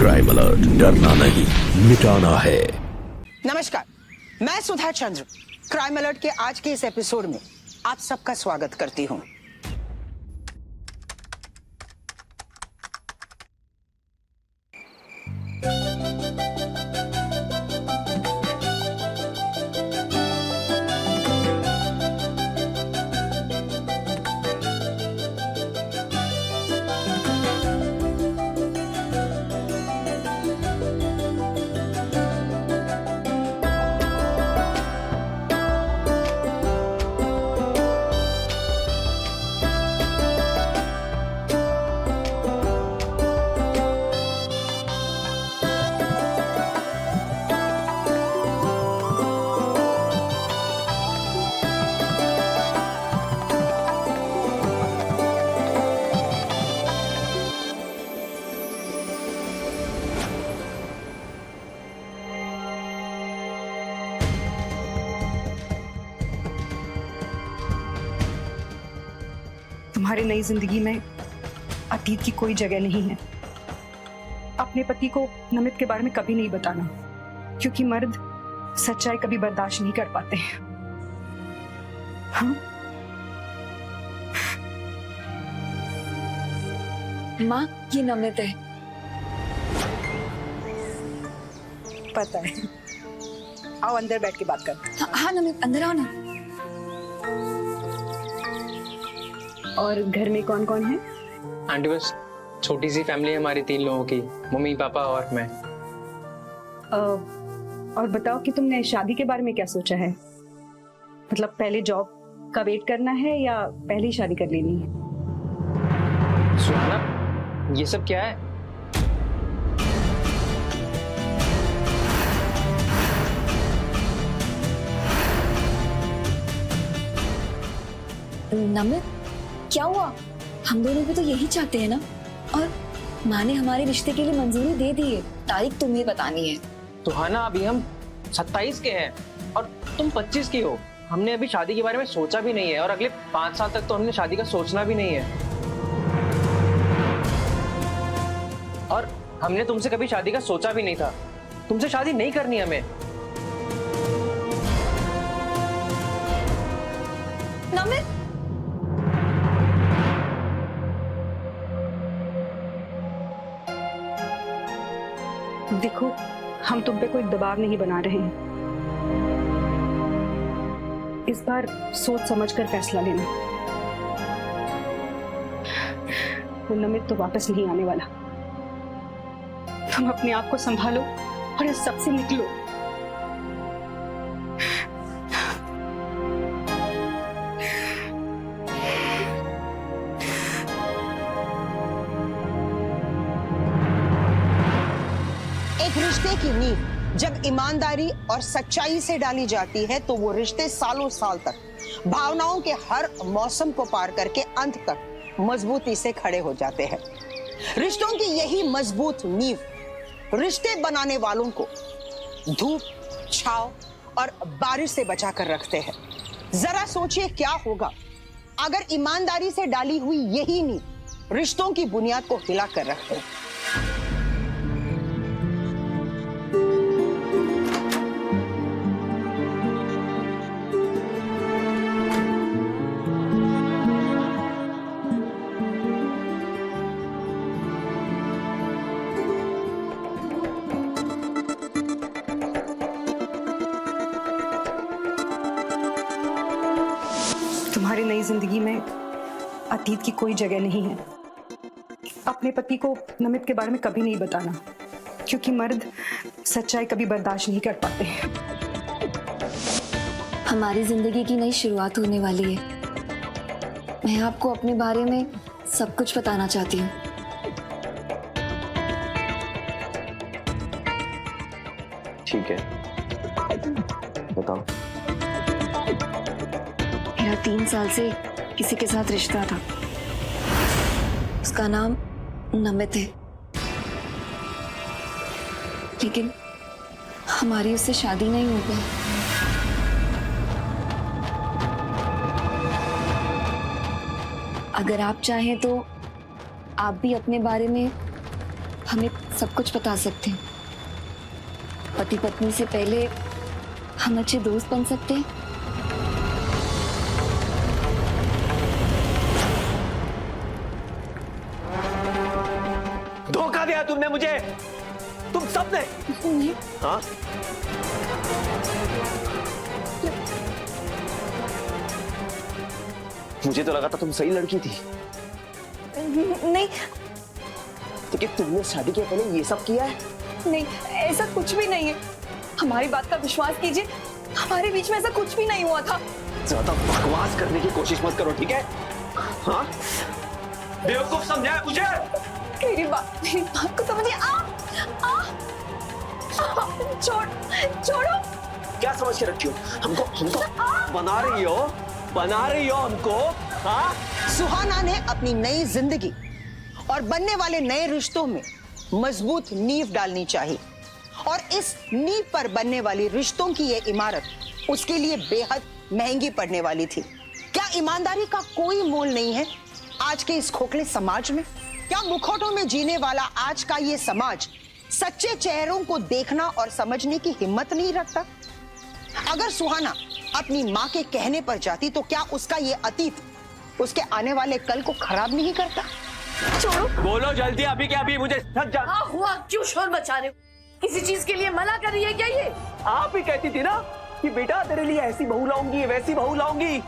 Crime alert, डरना नहीं मिटाना है। नमस्कार, मैं सुधा चंद्र क्राइम अलर्ट के आज के इस एपिसोड में आप सबका स्वागत करती हूं। तुम्हारी नई जिंदगी में अतीत की कोई जगह नहीं है। अपने पति को नमित के बारे में कभी नहीं बताना, क्योंकि मर्द सच्चाई कभी बर्दाश्त नहीं कर पाते। हाँ? माँ, ये नमित है। पता है। आओ अंदर बैठ के बात कर। हाँ नमित, अंदर आओ ना। और घर में कौन कौन है? आंटी, बस छोटी सी फैमिली है हमारी, 3 लोगों की, मम्मी पापा और मैं। और बताओ कि तुमने शादी के बारे में क्या सोचा है? मतलब पहले जॉब का वेट करना है या पहले ही शादी कर लेनी है? सुहाना, ये सब क्या है? नमित, क्या हुआ? हम दोनों भी तो यही चाहते हैं ना। और माँ ने हमारे रिश्ते के लिए मंजूरी दे दी है। तारीख तुम्हें बतानी है। सुहाना, अभी हम 27 के हैं और तुम 25 की हो। हमने अभी शादी के बारे में सोचा भी नहीं है और अगले 5 साल तक तो हमने शादी का सोचना भी नहीं है। और हमने तुमसे कभी शादी का सोचा भी नहीं था। तुमसे शादी नहीं करनी हमें। नमित, देखो, हम तुम पे कोई दबाव नहीं बना रहे हैं। इस बार सोच समझकर फैसला लेना। वो नमित तो वापस नहीं आने वाला। तुम अपने आप को संभालो और इस सब से निकलो। रिश्ते की नींव जब ईमानदारी और सच्चाई से डाली जाती है तो वो रिश्ते सालों साल तक भावनाओं के हर मौसम को पार करके अंत तक मजबूती से खड़े हो जाते हैं। रिश्तों की यही मजबूत नींव रिश्ते बनाने वालों को धूप, छाव और बारिश से बचा कर रखते हैं। जरा सोचिए क्या होगा अगर ईमानदारी से डाली हुई यही नींव रिश्तों की बुनियाद को हिला कर रखते हैं। तुम्हारी नई जिंदगी में अतीत की कोई जगह नहीं है। अपने पति को नमित के बारे में कभी नहीं बताना, क्योंकि मर्द सच्चाई कभी बर्दाश्त नहीं कर पाते। हमारी जिंदगी की नई शुरुआत होने वाली है। मैं आपको अपने बारे में सब कुछ बताना चाहती हूँ। ठीक है, बताओ। मेरा 3 साल से किसी के साथ रिश्ता था। उसका नाम नमित है, लेकिन हमारी उससे शादी नहीं हो पाई। अगर आप चाहें तो आप भी अपने बारे में हमें सब कुछ बता सकते हैं। पति पत्नी से पहले हम अच्छे दोस्त बन सकते हैं। धोखा दिया तुमने मुझे, तुम सबने। नहीं, हाँ, मुझे तो लगा था तुम सही लड़की थी। नहीं, तो क्या तुमने शादी के पहले ये सब किया है? नहीं, ऐसा कुछ भी नहीं है। हमारी बात का विश्वास कीजिए, हमारे बीच में ऐसा कुछ भी नहीं हुआ था। ज्यादा बकवास करने की कोशिश मत करो, ठीक है? हाँ, बेवकूफ समझा है मुझे। मेरी बात को समझिए। छोड़ो। क्या समझ के रखी हो हमको बना रही हो हमको? हाँ, सुहाना ने अपनी नई जिंदगी और बनने वाले नए रिश्तों में मजबूत नींव डालनी चाहिए, और इस नींव पर बनने वाली रिश्तों की ये इमारत उसके लिए बेहद महंगी पड़ने वाली थी। क्या ईमानदारी का कोई मोल नहीं है आज के इस खोखले समाज में? क्या मुखौटों में जीने वाला आज का ये समाज सच्चे चेहरों को देखना और समझने की हिम्मत नहीं रखता? अगर सुहाना अपनी माँ के कहने पर जाती तो क्या उसका ये अतीत उसके आने वाले कल को खराब नहीं करता? छोड़ो। बोलो जल्दी, अभी के अभी मुझे थक जा। हाँ हुआ, क्यों शोर मचा रहे हो? किसी चीज के लिए मना कर रही है क्या ये? आप ही कहती थी ना कि बेटा तेरे लिए ऐसी बहू लाऊंगी, वैसी बहू लाऊंगी।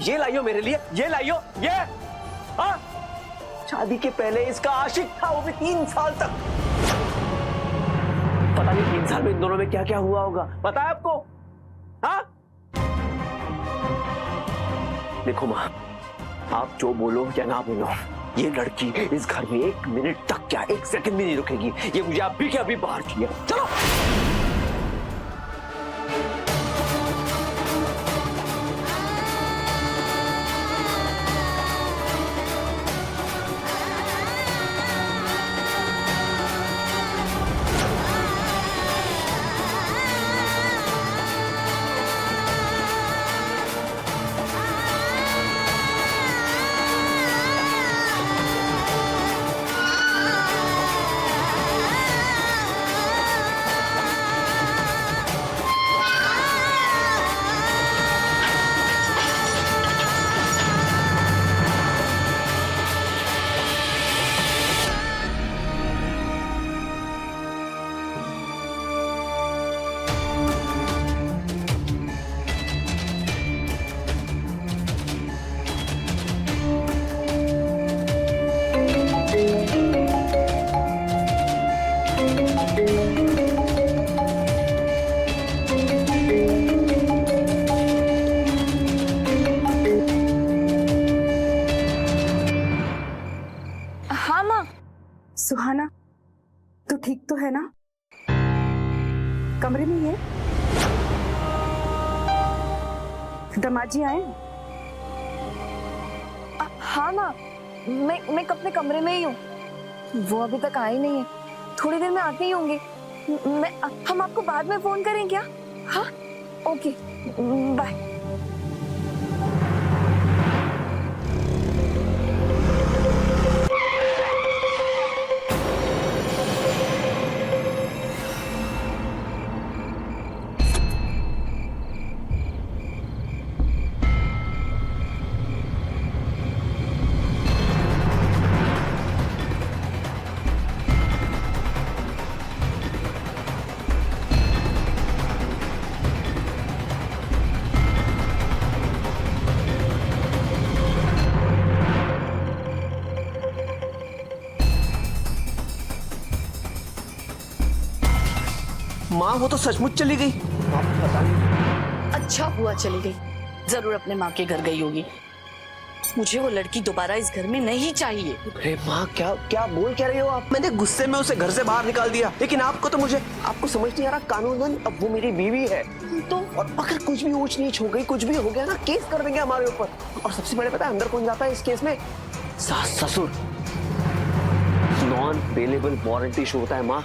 ये लाइयो मेरे लिए, ये लाइयो, ये। हाँ, शादी के पहले इसका आशिक था वो भी 3 साल तक। पता नहीं 3 साल में इन दोनों में क्या क्या हुआ होगा, पता है आपको? हाँ, देखो माँ, आप जो बोलो या ना बोलो, ये लड़की इस घर में 1 मिनट तक क्या 1 सेकंड भी नहीं रुकेगी। ये मुझे अभी के अभी बाहर चाहिए। चलो। सुहाना, तू ठीक तो है ना? कमरे में ही है? दामाद जी आए? हाँ माँ, मैं अपने कमरे में ही हूँ। वो अभी तक आए नहीं है, थोड़ी देर में आते ही होंगे। हम आपको बाद में फोन करें क्या? हाँ, ओके, बाय। माँ, वो तो सचमुच चली गई। पता नहीं। अच्छा हुआ चली गई, जरूर अपने माँ के घर गई होगी। मुझे वो लड़की दोबारा इस घर में नहीं चाहिए। अरे माँ, क्या बोल क्या रही हो आप? मैंने गुस्से में उसे घर से बाहर निकाल दिया, लेकिन आपको समझ नहीं आ रहा कानूनन अब वो मेरी बीवी है। तो और अगर कुछ भी ऊंच नीच हो गई, कुछ भी हो गया ना, केस कर देंगे हमारे ऊपर। और सबसे बड़े पता है अंदर कौन जाता है इस केस में? सास ससुर। नॉन बेलेबल वारंटी इशू होता है माँ।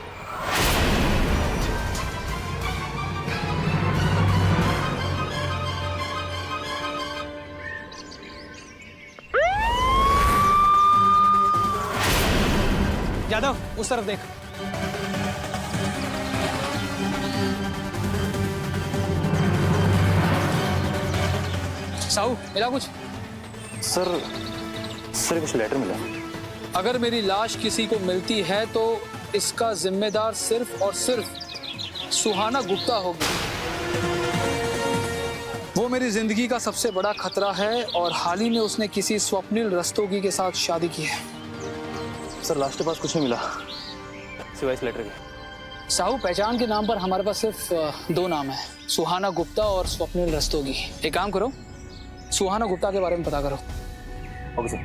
यादव उस तरफ देख। साहू मिला कुछ? सर कुछ लेटर मिला। अगर मेरी लाश किसी को मिलती है तो इसका जिम्मेदार सिर्फ और सिर्फ सुहाना गुप्ता होगी। वो मेरी जिंदगी का सबसे बड़ा खतरा है और हाल ही में उसने किसी स्वप्निल रस्तोगी के साथ शादी की है। सर लास्ट के पास कुछ नहीं मिला सिवाय इस लेटर के। साहू पहचान के नाम पर हमारे पास सिर्फ 2 नाम है, सुहाना गुप्ता और स्वप्निल रस्तोगी। एक काम करो, सुहाना गुप्ता के बारे में पता करो। Okay sir.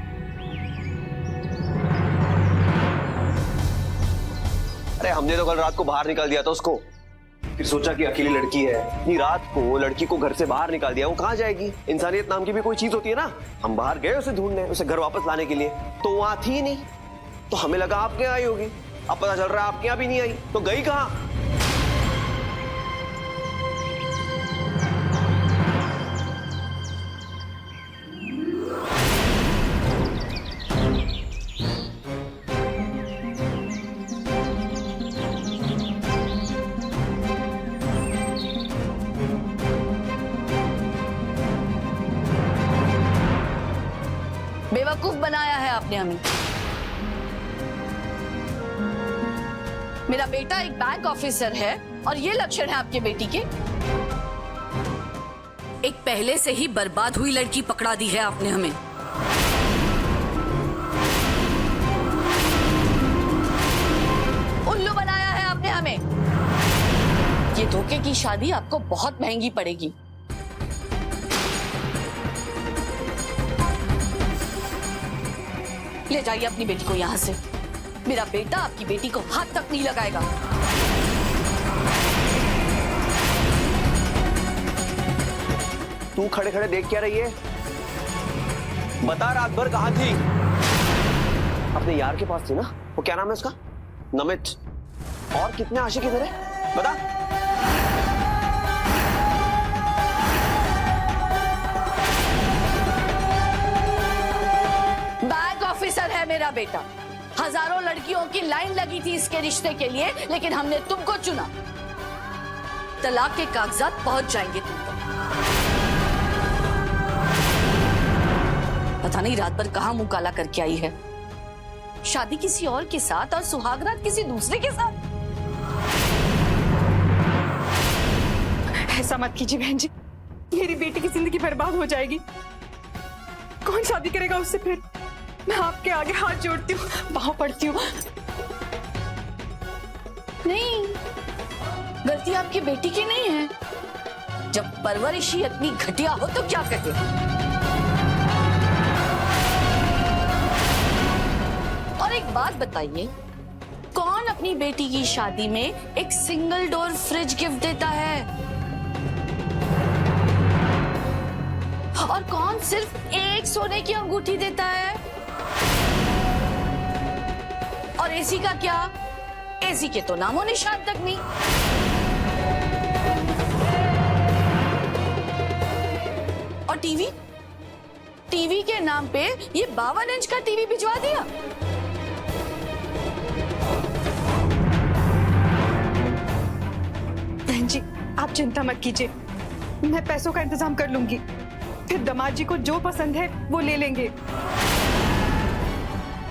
अरे हमने तो कल रात को बाहर निकाल दिया था उसको, फिर सोचा कि अकेली लड़की है, इतनी रात को लड़की को घर से बाहर निकाल दिया, वो कहाँ जाएगी? इंसानियत नाम की भी कोई चीज होती है ना। हम बाहर गए उसे ढूंढने, उसे घर वापस लाने के लिए, तो वहां थी ही नहीं। तो हमें लगा आपके यहाँ आई होगी, अब पता चल रहा है आपके यहाँ भी नहीं आई, तो गई कहाँ? बेवकूफ बनाया है आपने हमें। मेरा बेटा एक बैंक ऑफिसर है और ये लक्षण है आपके बेटी के। एक पहले से ही बर्बाद हुई लड़की पकड़ा दी है आपने हमें। उल्लू बनाया है आपने हमें। ये धोखे की शादी आपको बहुत महंगी पड़ेगी। ले जाइए अपनी बेटी को यहाँ से। मेरा बेटा आपकी बेटी को हाथ तक नहीं लगाएगा। तू खड़े खड़े देख क्या रही है? बता रात भर कहाँ थी? अपने यार के पास थी ना, वो क्या नाम है उसका? नमित। और कितने आशिक इधर है बता। बैंक ऑफिसर है मेरा बेटा। हजारों लड़कियों की लाइन लगी थी इसके रिश्ते के लिए, लेकिन हमने तुमको चुना। तलाक के कागजात पहुंच जाएंगे तुम तक। पता नहीं रात भर कहां मुंह काला करके आई है। शादी किसी और के साथ और सुहागरात किसी दूसरे के साथ। ऐसा मत कीजिए बहन जी, मेरी बेटी की जिंदगी बर्बाद हो जाएगी। कौन शादी करेगा उससे फिर? मैं आपके आगे हाथ जोड़ती हूँ, पाँव पड़ती हूँ। नहीं, गलती आपकी बेटी की नहीं है। जब परवरिश ही इतनी घटिया हो तो क्या कहे। और एक बात बताइए, कौन अपनी बेटी की शादी में एक सिंगल डोर फ्रिज गिफ्ट देता है? और कौन सिर्फ एक सोने की अंगूठी देता है? और एसी का क्या? एसी के तो नामो निशान तक नहीं। और टीवी? टीवी के नाम पे ये 52 इंच का टीवी भिजवा दिया। बहन जी आप चिंता मत कीजिए, मैं पैसों का इंतजाम कर लूंगी। फिर दामाद जी को जो पसंद है वो ले लेंगे।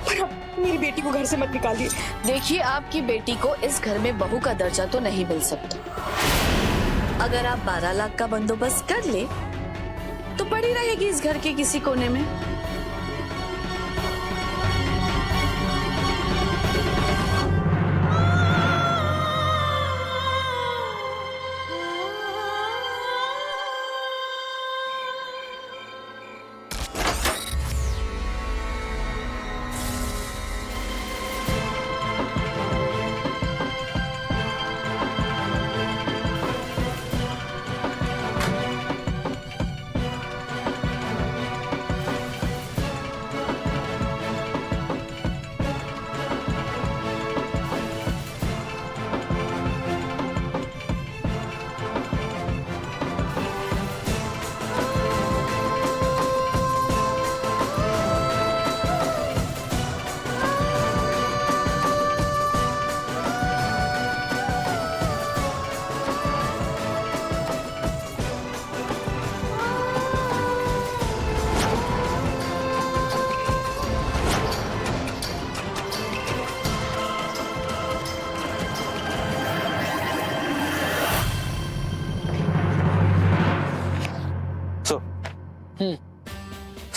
पर अब मेरी बेटी को घर से मत निकालिए। देखिए, आपकी बेटी को इस घर में बहू का दर्जा तो नहीं मिल सकता। अगर आप 12 लाख का बंदोबस्त कर ले तो पड़ी रहेगी इस घर के किसी कोने में।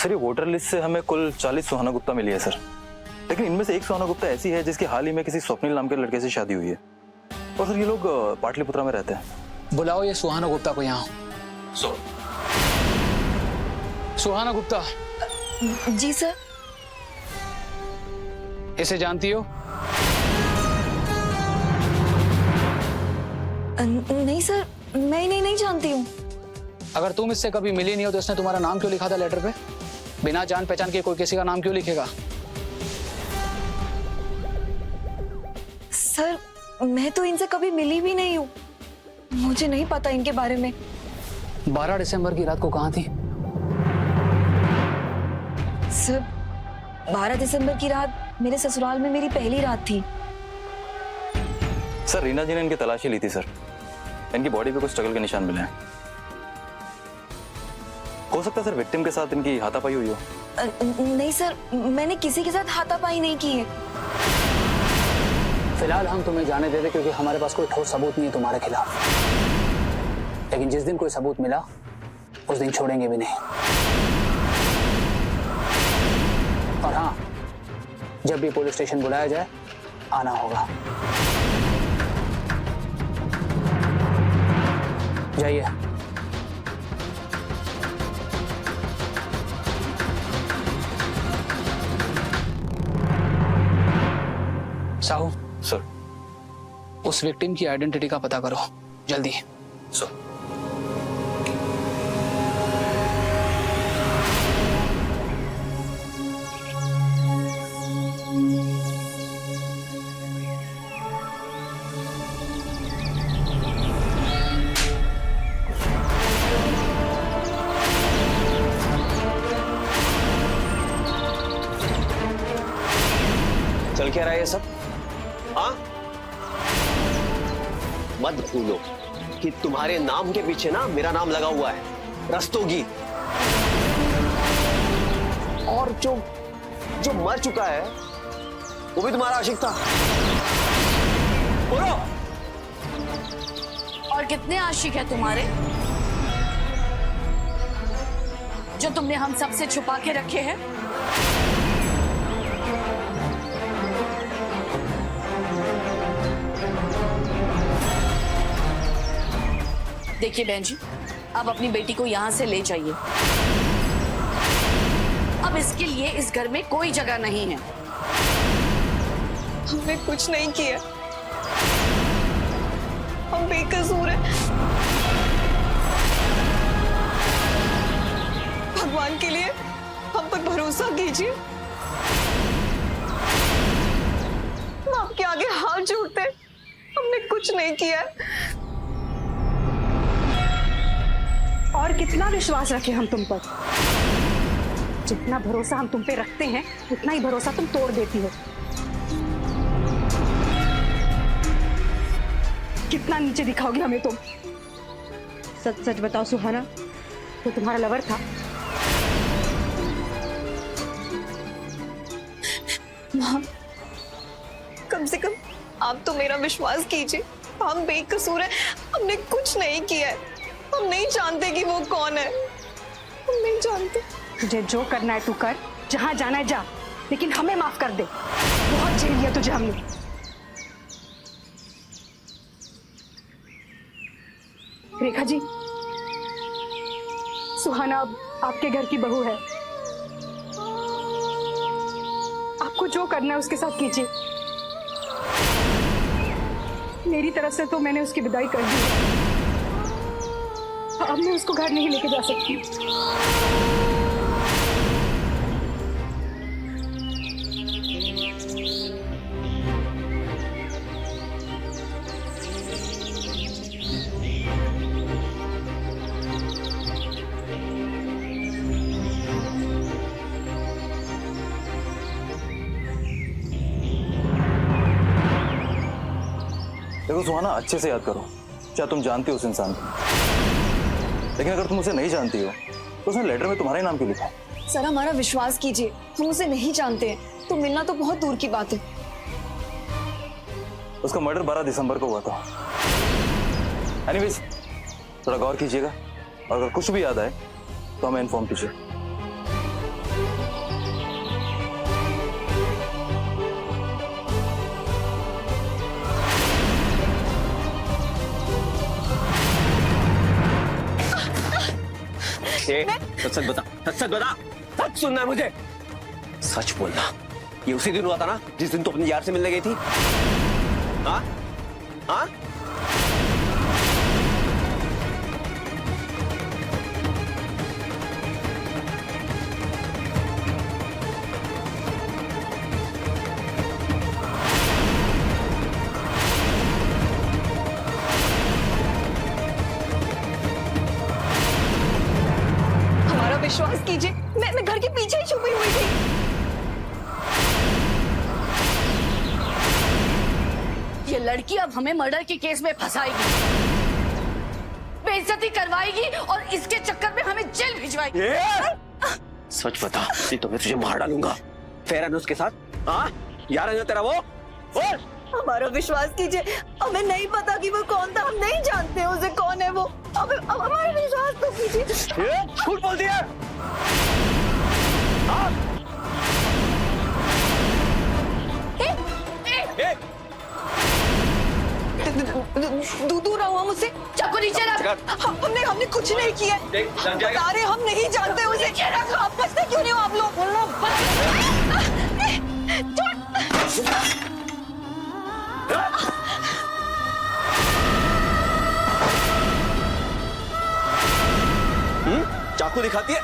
सर ये वोटर लिस्ट से हमें कुल 40 सुहाना गुप्ता मिली है सर, लेकिन इनमें से एक सुहाना गुप्ता ऐसी है जिसकी हाल ही में किसी स्वप्निल नाम के लड़के से शादी हुई है और सर ये लोग पाटलिपुत्रा में रहते हैं। बुलाओ ये सुहाना गुप्ता को यहाँ। सुहाना गुप्ता। जी सर। इसे जानती हो? नहीं सर, मैं इन्हें नहीं जानती हूँ। अगर तुम इससे कभी मिली नहीं हो तो इसने तुम्हारा नाम क्यों लिखा था लेटर पे? बिना जान पहचान के कोई किसी का नाम क्यों लिखेगा? सर मैं तो इनसे कभी मिली भी नहीं हूँ, मुझे नहीं पता इनके बारे में। 12 दिसंबर की रात को कहाँ थी? सर 12 दिसंबर की रात मेरे ससुराल में मेरी पहली रात थी। सर रीना जी ने इनकी तलाशी ली थी सर, इनकी बॉडी पे कुछ स्ट्रगल के निशान मिले हैं। हो सकता है सर विक्टिम के साथ इनकी हाथापाई हुई हो। नहीं सर, मैंने किसी के साथ हाथापाई नहीं की है। फिलहाल हम तुम्हें जाने देते क्योंकि हमारे पास कोई ठोस सबूत नहीं है तुम्हारे खिलाफ, लेकिन जिस दिन कोई सबूत मिला उस दिन छोड़ेंगे भी नहीं। और हाँ, जब भी पुलिस स्टेशन बुलाया जाए आना होगा। जाइए। साहू सर। उस विक्टिम की आइडेंटिटी का पता करो जल्दी। सर। चल क्या रहा है ये सब? हाँ, मत भूलो कि तुम्हारे नाम के पीछे ना मेरा नाम लगा हुआ है, रस्तोगी। और जो जो मर चुका है वो भी तुम्हारा आशिक था। बोलो। और कितने आशिक है तुम्हारे जो तुमने हम सबसे छुपा के रखे हैं? देखिए बहन जी, अब अपनी बेटी को यहाँ से ले जाइए। अब इसके लिए इस घर में कोई जगह नहीं है। हमने कुछ नहीं किया, हम बेकसूर हैं। भगवान के लिए हम पर भरोसा कीजिए। हम आपके आगे हाथ जोड़ते हैं, हमने कुछ नहीं किया। और कितना विश्वास रखे हम तुम पर? जितना भरोसा हम तुम पे रखते हैं उतना ही भरोसा तुम तोड़ देती हो। कितना नीचे दिखाओगे हमें तुम? सच सच बताओ सुहाना, वो तुम्हारा लवर था? माँ, कम से कम आप तो मेरा विश्वास कीजिए। हम बेकसूर हैं, हमने कुछ नहीं किया है। हम नहीं जानते कि वो कौन है, हम नहीं जानते। तुझे जो करना है तू कर, जहां जाना है जा, लेकिन हमें माफ कर दे। बहुत झेल लिया तुझे हमने। रेखा जी, सुहाना अब आपके घर की बहू है। आपको जो करना है उसके साथ कीजिए। मेरी तरफ से तो मैंने उसकी विदाई कर दी। अब मैं उसको घर नहीं लेके जा सकती। देखो सुहाना, अच्छे से याद करो, क्या तुम जानती हो उस इंसान को? लेकिन अगर तुम उसे नहीं जानती हो तो उसने लेटर में तुम्हारा ही नाम क्यों लिखा है? सर हमारा विश्वास कीजिए, हम उसे नहीं जानते हैं, तो मिलना तो बहुत दूर की बात है। उसका मर्डर 12 दिसंबर को हुआ था। एनीवेज, थोड़ा गौर कीजिएगा और अगर कुछ भी याद आए तो हमें इन्फॉर्म कीजिए। सच बता, सच बता, सच सुनना है मुझे, सच बोलना। ये उसी दिन हुआ था ना जिस दिन तू अपने यार से मिलने गई थी? हाँ हाँ? हमारा विश्वास कीजिए, मैं घर के पीछे ही छुपी हुई थी। ये लड़की अब हमें मर्डर के केस में फंसाएगी, बेइज्जती करवाएगी और इसके चक्कर में हमें जेल भिजवाएगी। सच बता, नहीं तो मैं तुझे मार डालूंगा। फेर है ना उसके साथ? हाँ, यार है ना तेरा वो? बोल। हमारा विश्वास कीजिए, हमें नहीं पता कि वो कौन था, हम नहीं जानते उसे कौन है वो। अब हमारा विश्वास तो कीजिए। झूठ बोल दिया। हाँ? दूर रहो मुझसे, चाकू नीचे रख। हमने कुछ नहीं किया। अरे हम नहीं जानते उसे। आप बचते क्यों नहीं हो आप लोग? चाकू दिखाती है।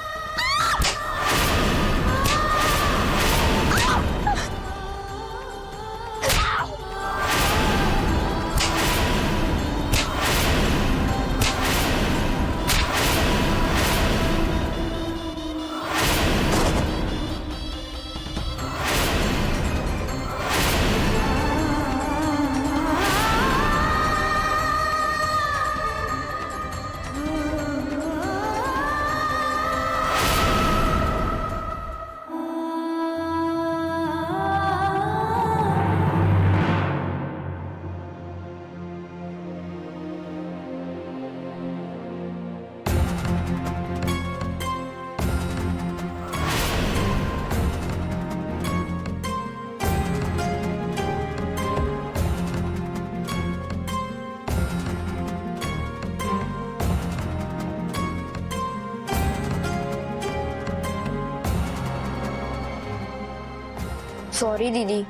सॉरी दीदी,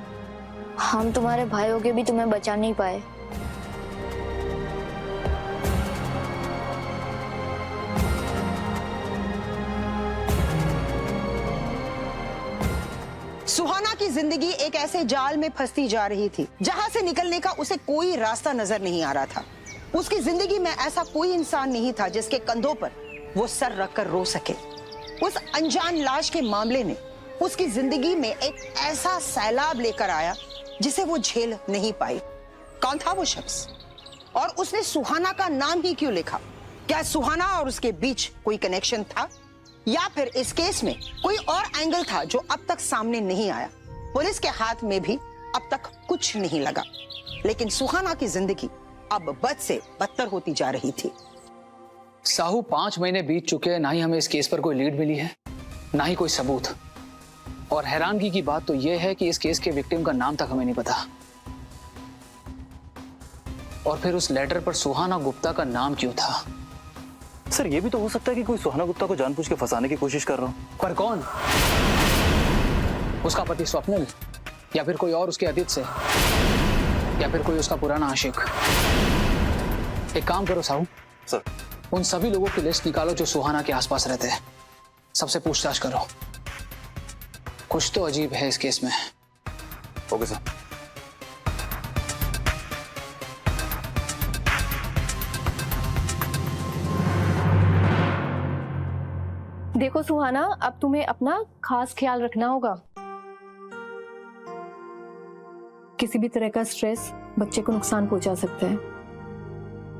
हम तुम्हारे भाई होके भी तुम्हें बचा नहीं पाए। सुहाना की जिंदगी एक ऐसे जाल में फंसती जा रही थी जहां से निकलने का उसे कोई रास्ता नजर नहीं आ रहा था। उसकी जिंदगी में ऐसा कोई इंसान नहीं था जिसके कंधों पर वो सर रखकर रो सके। उस अनजान लाश के मामले ने उसकी जिंदगी में एक ऐसा सैलाब लेकर आया जिसे वो झेल नहीं पाई। कौन था वो शख्स और उसने सुहाना का नाम ही क्यों लिखा? क्या सुहाना और उसके बीच कोई कनेक्शन था या फिर इस केस में कोई और एंगल था जो अब तक सामने नहीं आया? पुलिस के हाथ में भी अब तक कुछ नहीं लगा, लेकिन सुहाना की जिंदगी अब बद से बदतर होती जा रही थी। साहू 5 महीने बीत चुके हैं, ना ही हमें इस केस पर कोई लीड मिली है, ना ही कोई सबूत। और हैरानगी की बात तो यह है कि इस केस के विक्टिम का नाम तक हमें नहीं पता। और फिर उस लेटर पर सुहाना गुप्ता का नाम क्यों था? सर ये भी तो हो सकता है कि कोई सुहाना गुप्ता को जानबूझ के फंसाने की कोशिश कर रहा हो। पर कौन? उसका पति स्वप्निल, या फिर कोई और उसके अतीत से, या फिर कोई उसका पुराना आशिक। एक काम करो साहू सर, उन सभी लोगों की लिस्ट निकालो जो सुहाना के आसपास रहते हैं, सबसे पूछताछ करो। कुछ तो अजीब है इस केस में। Okay sir. देखो सुहाना, अब तुम्हें अपना खास ख्याल रखना होगा। किसी भी तरह का स्ट्रेस बच्चे को नुकसान पहुंचा सकता है।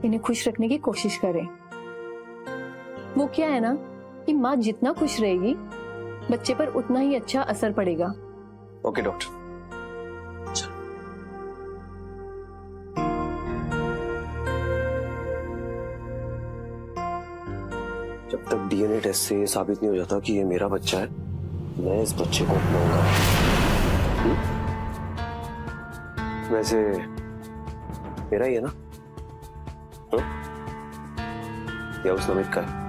इन्हें खुश रखने की कोशिश करें। वो क्या है ना कि माँ जितना खुश रहेगी बच्चे पर उतना ही अच्छा असर पड़ेगा। Okay doctor. जब तक डीएनए टेस्ट से ये साबित नहीं हो जाता कि ये मेरा बच्चा है, मैं इस बच्चे को अपनाऊंगा। वैसे मेरा ही है ना? या उस नमित का है?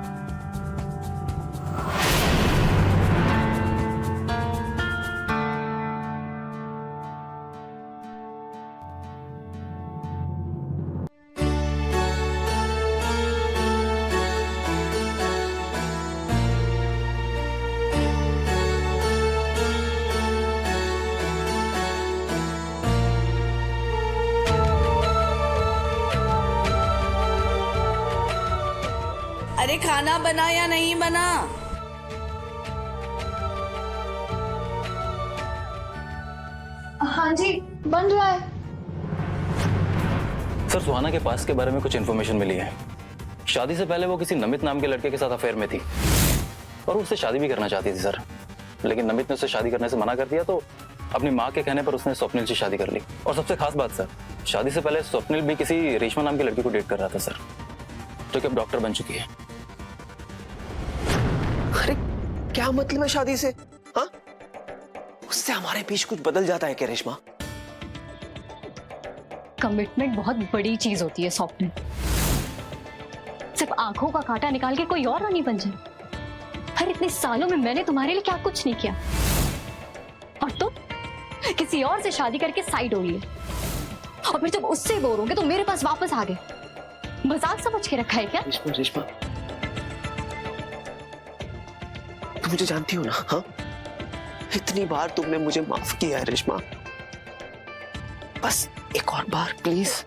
अरे खाना बना या नहीं बना? हाँ जी, बन रहा है। सर सुहाना के पास के बारे में कुछ इन्फॉर्मेशन मिली है। शादी से पहले वो किसी नमित नाम के लड़के के साथ अफेयर में थी और उससे शादी भी करना चाहती थी सर, लेकिन नमित ने उसे शादी करने से मना कर दिया, तो अपनी माँ के कहने पर उसने स्वप्निल से शादी कर ली। और सबसे खास बात सर, शादी से पहले स्वप्निल भी किसी रेशमा नाम की लड़की को डेट कर रहा था सर, जो कि अब डॉक्टर बन चुकी है। अरे क्या मतलब है शादी से? हाँ, उससे हमारे बीच कुछ बदल जाता है क्या रेशमा? कमिटमेंट बहुत बड़ी चीज होती है स्वप्न। सिर्फ आंखों का कांटा निकाल के कोई और रानी बन जाए। हर इतने सालों में मैंने तुम्हारे लिए क्या कुछ नहीं किया, और तुम किसी और से शादी करके साइड हो लिए, और फिर जब उससे बोर होगे तो मेरे पास वापस आ गए। मजाक समझ के रखा है क्या? रेशमा, तुम मुझे जानती हो ना? हाँ, इतनी बार तुमने मुझे माफ किया है रेशमा, बस एक और बार प्लीज।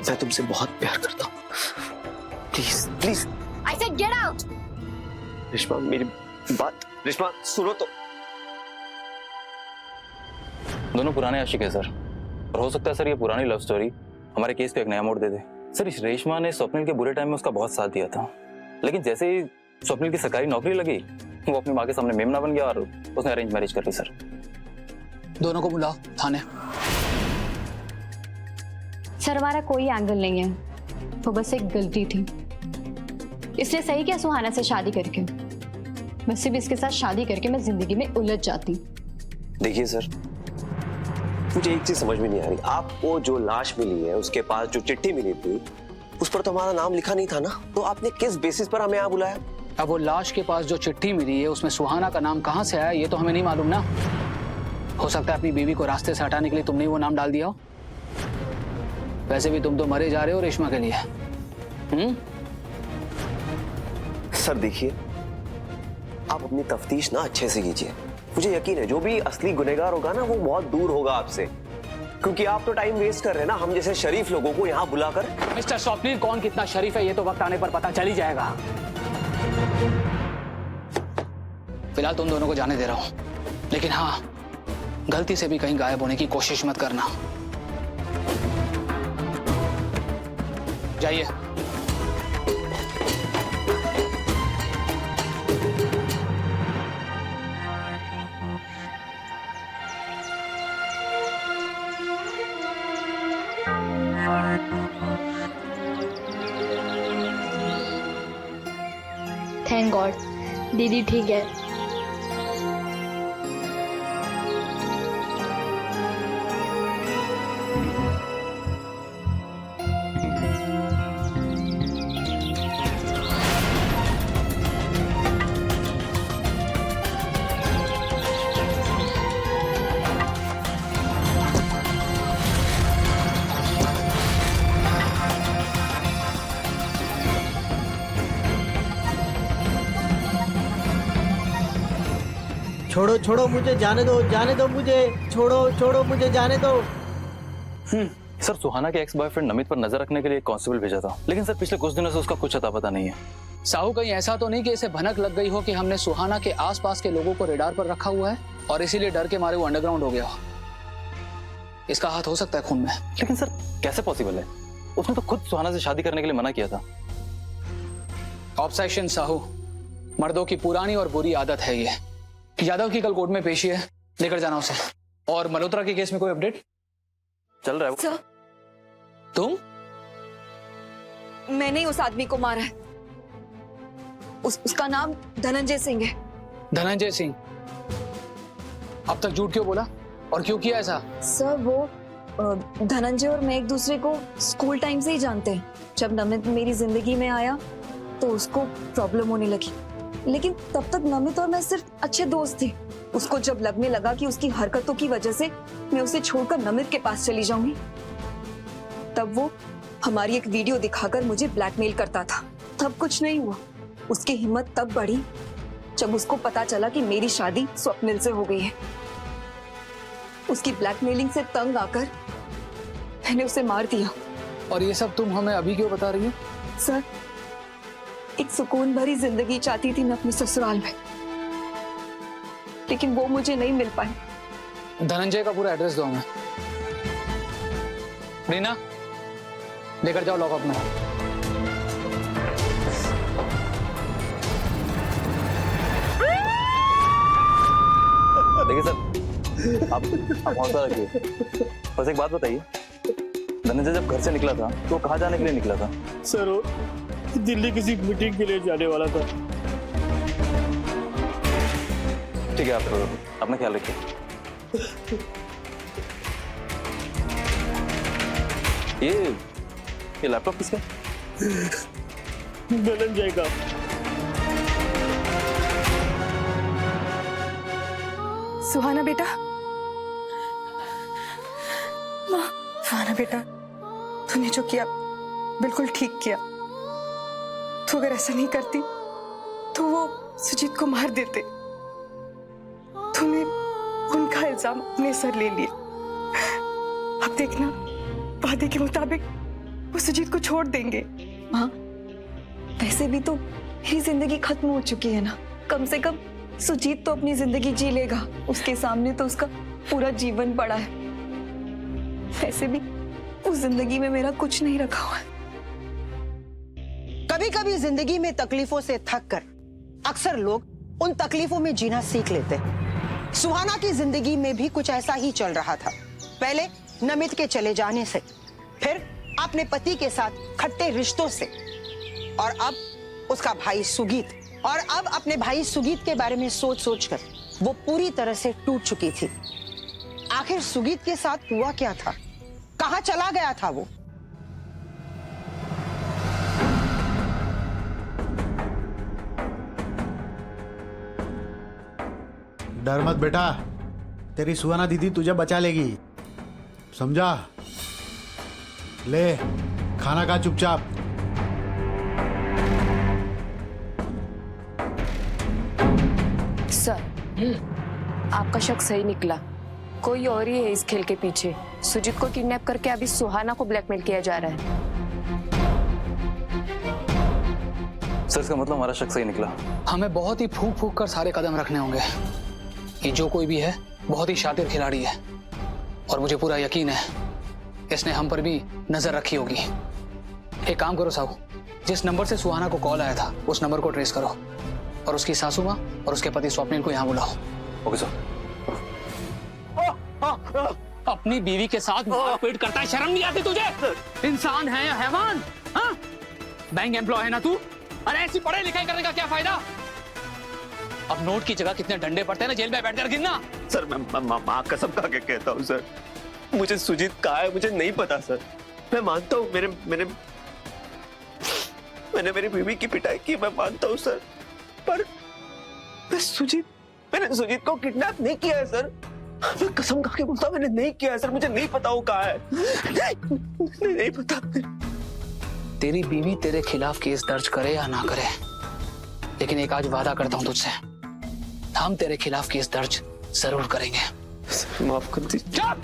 मैं तुमसे बहुत प्यार करता हूँ, please please. I said get out! Reshma मेरी बात, रेशमा सुनो तो। दोनों पुराने आशिक है सर, और हो सकता है सर ये पुरानी लव स्टोरी हमारे केस को एक नया मोड़ दे दे। सर इस रेशमा ने स्वप्निल के बुरे टाइम में उसका बहुत साथ दिया था, लेकिन जैसे ही स्वप्निल की सरकारी नौकरी लगी, वो अपनी माँ के सामने मेमना बन गया और उसने अरेंज मैरिज कर ली सर। दोनों को बुलाओ थाने। सर हमारा कोई एंगल नहीं है, वो बस एक गलती थी। इसलिए सही क्या सुहाना से शादी करके, वैसे भी इसके साथ शादी करके मैं जिंदगी में उलझ जाती। देखिए सर, मुझे एक चीज समझ में नहीं आ रही। आपको जो लाश मिली है, उसके पास जो चिट्ठी मिली थी, उस पर तो हमारा नाम लिखा नहीं था ना, तो आपने किस बेसिस पर हमें यहाँ बुलाया? अब वो लाश के पास जो चिट्ठी मिली है उसमें सुहाना का नाम कहाँ से आया ये तो हमें नहीं मालूम ना। हो सकता है अपनी बीवी को रास्ते से हटाने के लिए तुमने वो नाम डाल दिया हो। वैसे भी तुम तो मरे जा रहे हो रेशमा के लिए। सर देखिए, आप अपनी तफ्तीश ना अच्छे से कीजिए। मुझे यकीन है जो भी असली गुनहगार होगा ना, वो बहुत दूर होगा आपसे, क्योंकि आप तो टाइम वेस्ट कर रहे हैं ना हम जैसे शरीफ लोगों को यहाँ बुलाकर। मिस्टर स्वप्निल कौन कितना शरीफ है ये तो वक्त आने पर पता चल ही जाएगा। फिलहाल तुम दोनों को जाने दे रहा हूं, लेकिन हाँ, गलती से भी कहीं गायब होने की कोशिश मत करना। जाइए। थैंक गॉड दीदी ठीक है। छोड़ो छोड़ो मुझे, जाने दो मुझे, छोड़ो छोड़ो मुझे, जाने दो। सर सुहाना के एक्स बॉयफ्रेंड नमित पर नजर रखने के लिए कांस्टेबल भेजा था, लेकिन सर पिछले कुछ दिनों से उसका कुछ अता पता नहीं है। साहू कहीं ऐसा तो नहीं कि इसे भनक लग गई हो कि हमने सुहाना के आसपास के लोगों को रेडार पर रखा हुआ है और इसीलिए डर के मारे वो अंडरग्राउंड हो गया हो। इसका हाथ हो सकता है खून में। लेकिन सर कैसे पॉसिबल है? उसने तो खुद सुहाना से शादी करने के लिए मना किया था। ऑब्सेशन साहू, मर्दों की पुरानी और बुरी आदत है ये। यादव की कल कोर्ट में पेशी है, लेकर जाना उसे। और मल्होत्रा के केस में कोई अपडेट चल रहा है? सर, तुम? मैंने ही उस आदमी को मारा है। उसका नाम धनंजय सिंह है। धनंजय सिंह? अब तक झूठ क्यों बोला और क्यों किया ऐसा? सर वो धनंजय और मैं एक दूसरे को स्कूल टाइम से ही जानते हैं। जब नमित मेरी जिंदगी में आया तो उसको प्रॉब्लम होने लगी, लेकिन तब तक नमित और मैं सिर्फ अच्छे दोस्त थे। उसको जब लगने लगा कि उसकी हरकतों की वजह से मैं उसे छोड़कर नमित के पास चली जाऊंगी, तब वो हमारी एक वीडियो दिखाकर मुझे ब्लैकमेल करता था। तब कुछ नहीं हुआ। उसकी हिम्मत तब बढ़ी जब उसको पता चला कि मेरी शादी स्वप्निल से हो गई है। उसकी ब्लैकमेलिंग से तंग आकर मैंने उसे मार दिया। और ये सब तुम हमें अभी क्यों बता रही हो? सर, एक सुकून भरी जिंदगी चाहती थी मैं अपने ससुराल में, लेकिन वो मुझे नहीं मिल पाई। धनंजय का पूरा एड्रेस दो हमें। रीना, लेकर जाओ लॉकअप में। देखिए सर, आप हौसला रखिए। बस एक बात बताइए, धनंजय जब घर से निकला था तो कहाँ जाने के लिए निकला था? सर वो दिल्ली किसी मीटिंग के लिए जाने वाला था। ठीक है, आप अपना ख्याल रखिए। ये लैपटॉप किसका? धनंजय का। सुहाना बेटा, माँ, सुहाना बेटा, तूने जो किया बिल्कुल ठीक किया। तू अगर ऐसा नहीं करती तो वो सुजीत को मार देते। तूने उनका इल्जाम अपने सर ले लिया। अब देखना, वादे के मुताबिक वो सुजीत को छोड़ देंगे। माँ, वैसे भी तो मेरी जिंदगी खत्म हो चुकी है ना। कम से कम सुजीत तो अपनी जिंदगी जी लेगा, उसके सामने तो उसका पूरा जीवन पड़ा है। वैसे भी उस जिंदगी में मेरा कुछ नहीं रखा हुआ है। कभी कभी जिंदगी में तकलीफों से थक कर अक्सर लोग उन तकलीफों में जीना सीख लेते हैं। सुहाना की जिंदगी में भी कुछ ऐसा ही चल रहा था। पहले नमित के चले जाने से, फिर अपने पति के साथ खट्टे रिश्तों से, और अब उसका भाई सुगीत। और अब अपने भाई सुगीत के बारे में सोच सोचकर वो पूरी तरह से टूट चुकी थी। आखिर सुगीत के साथ हुआ क्या था? कहां चला गया था वो? डर मत बेटा, तेरी सुहाना दीदी तुझे बचा लेगी, समझा? ले खाना खा चुपचाप। सर, आपका शक सही निकला। कोई और ही है इस खेल के पीछे। सुजीत को किडनैप करके अभी सुहाना को ब्लैकमेल किया जा रहा है। सर, इसका मतलब हमारा शक सही निकला। हमें बहुत ही फूंक फूंक कर सारे कदम रखने होंगे। ये जो कोई भी है बहुत ही शातिर खिलाड़ी है, और मुझे पूरा यकीन है इसने हम पर भी नजर रखी होगी। एक काम करो साहू, जिस नंबर से सुहाना को कॉल आया था उस नंबर को ट्रेस करो, और उसकी सासू माँ और उसके पति स्वप्निल को यहाँ बुलाओ। Okay sir. अपनी बीवी के साथ मारपीट करता है, शर्म नहीं आती तुझे? इंसान है या हैवान? हाँ? बैंक एम्प्लॉय है ना तू? अरे ऐसी पढ़ाई लिखाई करने का क्या फायदा? अब नोट की जगह कितने डंडे पड़ते हैं ना जेल में बैठकर गिनना। सर, मैं माँ कसम खा के कहता हूँ सर, मुझे सुजीत कहाँ है मुझे नहीं पता सर। मैं मानता हूँ मैंने मेरी बीवी की पिटाई की, मैं मानता हूँ सर, पर मैंने सुजीत को किडनैप नहीं किया है सर। मैं कसम खा के बोलता हूँ मैंने नहीं किया है सर। मुझे नहीं पता वो कहाँ है, नहीं पता। तेरी बीवी तेरे खिलाफ केस दर्ज करे या ना करे, लेकिन एक आज वादा करता हूं तुझसे, हम तेरे खिलाफ केस दर्ज जरूर करेंगे। सर, माफ कर दीजिए। चुप!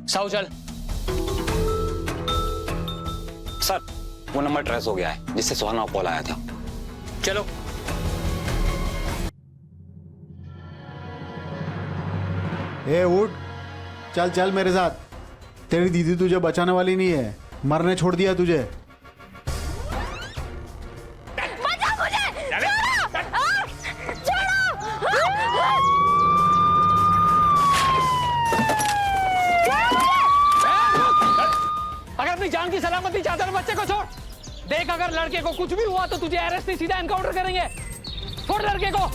साहू चल। सर, वो नंबर ट्रेस हो गया है जिससे सुहाना को कॉल आया था। चलो। ए उठ, चल चल मेरे साथ। तेरी दीदी तुझे बचाने वाली नहीं है, मरने छोड़ दिया तुझे। अगर अपनी जान की सलामती चाहता है बच्चे को छोड़। देख, अगर लड़के को कुछ भी हुआ तो तुझे अरेस्ट नहीं, सीधा एनकाउंटर करेंगे। छोड़ लड़के को।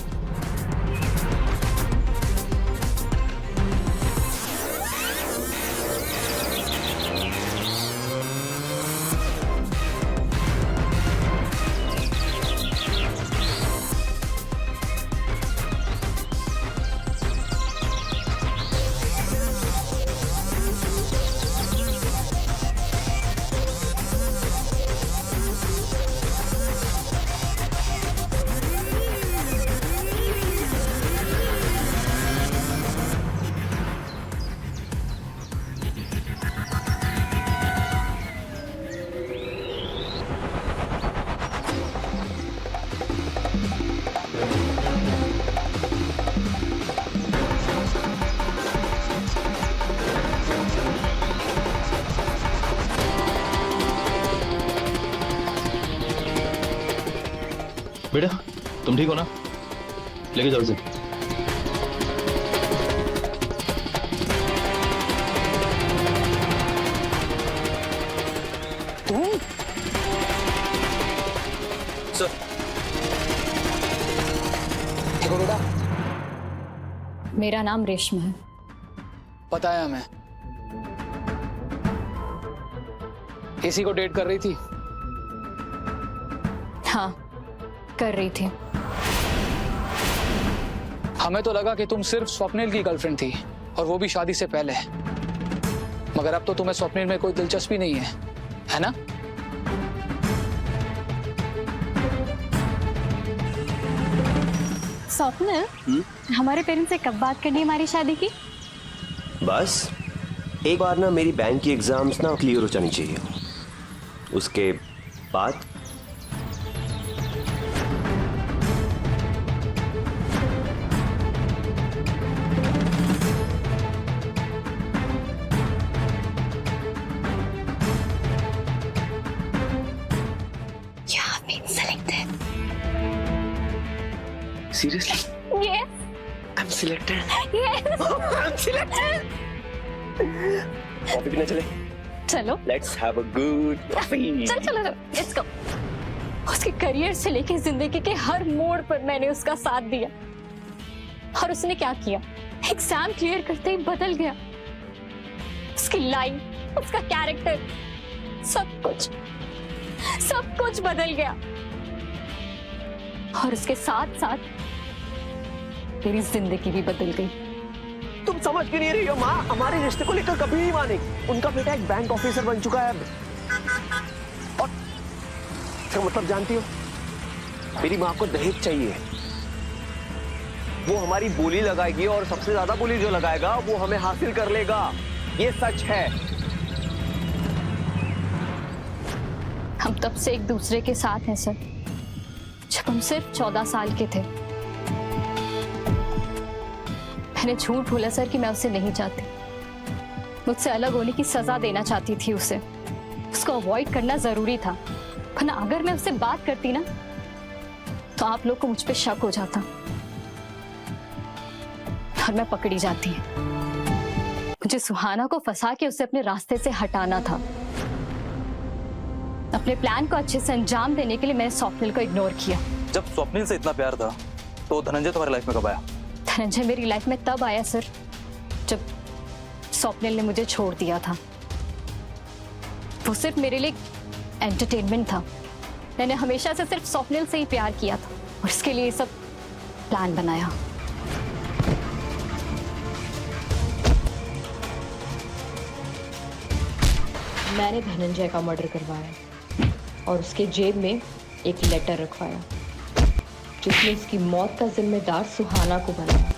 बेटा तुम ठीक हो ना? लेके जाओ इसे। सर देखो बेटा, मेरा नाम रेशमा है। पता है हमें। इसी को डेट कर रही थी? हाँ, कर रही थी। हमें तो लगा कि तुम सिर्फ स्वप्निल की गर्लफ्रेंड थी, और वो भी शादी से पहले। मगर अब तो तुम्हें स्वप्निल में कोई दिलचस्पी नहीं है ना? स्वप्निल, हमारे पेरेंट्स से कब बात करनी है हमारी शादी की? बस एक बार ना मेरी बैंक की एग्जाम्स ना क्लियर हो जानी चाहिए, उसके बाद seriously? Yes. I'm selected. Yes. I'm selected. Coffee पीने चले? चलो Let's have a good coffee. चल चलो लेट्स गो। उसके करियर से लेके जिंदगी के हर मोड़ पर मैंने उसका साथ दिया, और उसने क्या किया? एग्जाम क्लियर करते ही बदल गया। उसकी लाइफ, उसका कैरेक्टर, सब कुछ बदल गया। और उसके साथ साथ मेरी जिंदगी भी बदल गई। तुम समझ क्यों नहीं रही हो माँ? हमारे रिश्ते को लेकर कभी नहीं माने। उनका बेटा एक बैंक ऑफिसर बन चुका है अब। और इसका मतलब जानती हो, मेरी माँ को दहेज चाहिए। वो हमारी बोली लगाएगी, और सबसे ज्यादा बोली जो लगाएगा वो हमें हासिल कर लेगा। ये सच है। हम तब से एक दूसरे के साथ हैं सर, जब हम सिर्फ 14 साल के थे। मैंने झूठ बोला सर कि मैं उसे नहीं चाहती। मुझसे अलग होने की सजा देना चाहती थी उसे। उसको अवॉइड करना जरूरी था, वरना अगर मैं उससे बात करती ना तो आप लोग को मुझ पे शक हो जाता और मैं पकड़ी जाती। मुझे सुहाना को फंसा के उसे अपने रास्ते से हटाना था। अपने प्लान को अच्छे से अंजाम देने के लिए मैंने स्वप्निल को इग्नोर किया। जब स्वप्निल से इतना प्यार था तो धनंजय तुम्हारी लाइफ में कब आया? धनंजय मेरी लाइफ में तब आया सर जब स्वप्निल ने मुझे छोड़ दिया था। वो सिर्फ मेरे लिए एंटरटेनमेंट था। मैंने हमेशा से सिर्फ स्वप्निल से ही प्यार किया था, और इसके लिए सब प्लान बनाया। मैंने धनंजय का मर्डर करवाया और उसके जेब में एक लेटर रखवाया जिसमें उसकी मौत का जिम्मेदार सुहाना को बनाया,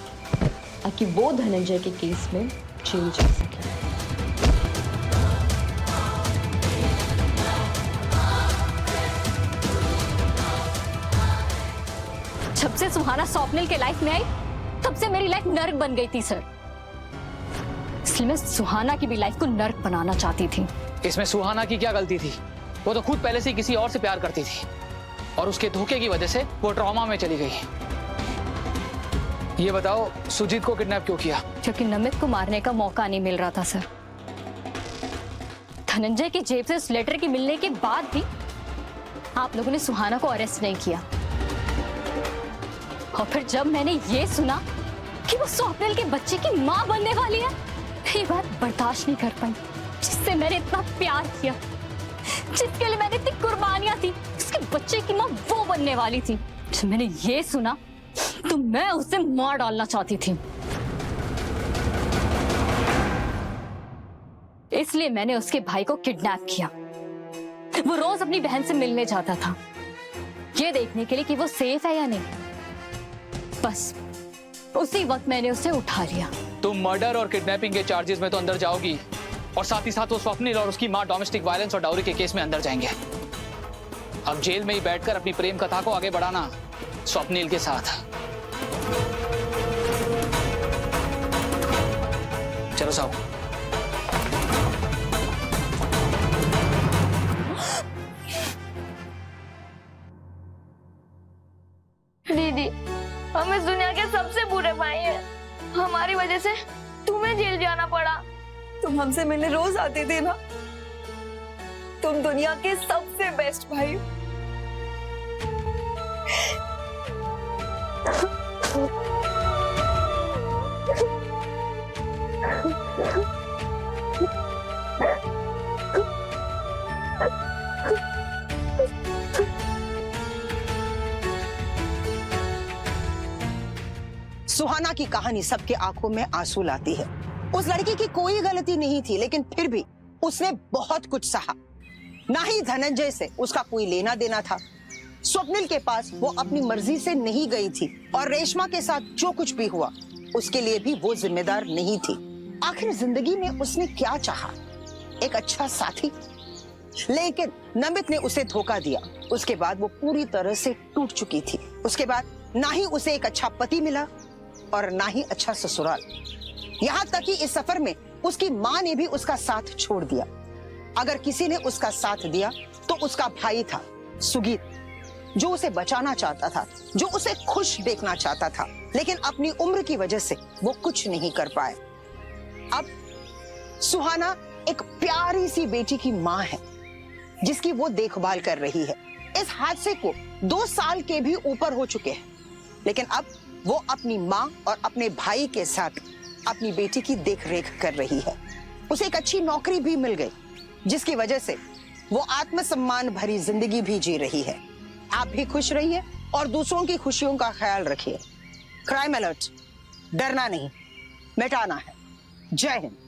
ताकि वो धनंजय के केस में जेल जा सके। जब से सुहाना स्वप्निल के लाइफ में आई तब से मेरी लाइफ नर्क बन गई थी सर। इसलिए मैं सुहाना की भी लाइफ को नर्क बनाना चाहती थी। इसमें सुहाना की क्या गलती थी? वो तो खुद पहले से ही किसी और से प्यार करती थी, और उसके धोखे की वजह से वो ट्रॉमा में चली गई। ये बताओ, सुजीत को किडनैप क्यों किया? क्योंकि नमित को मारने का मौका नहीं मिल रहा था सर। धनंजय की जेब से उस लेटर के मिलने के बाद भी आप लोगों ने सुहाना को अरेस्ट नहीं किया। और फिर जब मैंने ये सुना कि वो स्वप्निल के बच्चे की माँ बनने वाली है, ये बात बर्दाश्त नहीं कर पाई। जिससे मैंने इतना प्यार किया, जिसके लिए मैंने इतनी कुर्बानियां दी, उसके बच्चे की माँ वो बनने वाली थी। जब मैंने ये सुना तो मैं उसे मार डालना चाहती थी। इसलिए मैंने उसके भाई को किडनैप किया। वो रोज अपनी बहन से मिलने जाता था, ये देखने के लिए कि वो सेफ है या नहीं। बस उसी वक्त मैंने उसे उठा लिया। तुम मर्डर और किडनैपिंग के चार्जेस में तो अंदर जाओगी, और साथ ही साथ वो स्वप्निल और उसकी मां डोमेस्टिक वायलेंस और डाउरी के केस में अंदर जाएंगे। अब जेल में ही बैठकर अपनी प्रेम कथा को आगे बढ़ाना स्वप्निल के साथ। चलो साहब। वजह से तुम्हें जेल जाना पड़ा। तुम हमसे मिलने रोज आते थे ना। तुम दुनिया के सबसे बेस्ट भाई हो। सुहाना की कहानी सबके आंखों में आंसू लाती है। उस लड़की की कोई गलती नहीं थी, लेकिन फिर भी उसने बहुत कुछ सहा। ना ही धनंजय से उसका कोई लेना देना था। स्वप्निल के पास वो अपनी मर्जी से नहीं गई थी और रेशमा के साथ जो कुछ भी हुआ उसके लिए भी वो जिम्मेदार नहीं थी। आखिर जिंदगी में उसने क्या चाहा? एक अच्छा साथी। लेकिन नमित ने उसे धोखा दिया। उसके बाद वो पूरी तरह से टूट चुकी थी। उसके बाद ना ही उसे एक अच्छा पति मिला और ना ही अच्छा ससुराल। यहाँ तक कि इस सफर में उसकी माँ ने भी उसका साथ छोड़ दिया। अगर किसी ने उसका साथ दिया तो उसका भाई था सुगीत, जो उसे बचाना चाहता था, जो उसे खुश देखना चाहता था, लेकिन अपनी उम्र की वजह से वो कुछ नहीं कर पाए। अब सुहाना एक प्यारी सी बेटी की माँ है जिसकी वो देखभाल कर रही है। इस हादसे को 2 साल के भी ऊपर हो चुके हैं, लेकिन अब वो अपनी माँ और अपने भाई के साथ अपनी बेटी की देखरेख कर रही है। उसे एक अच्छी नौकरी भी मिल गई, जिसकी वजह से वो आत्मसम्मान भरी जिंदगी भी जी रही है। आप भी खुश रहिए और दूसरों की खुशियों का ख्याल रखिए। क्राइम अलर्ट, डरना नहीं, मिटाना है। जय हिंद।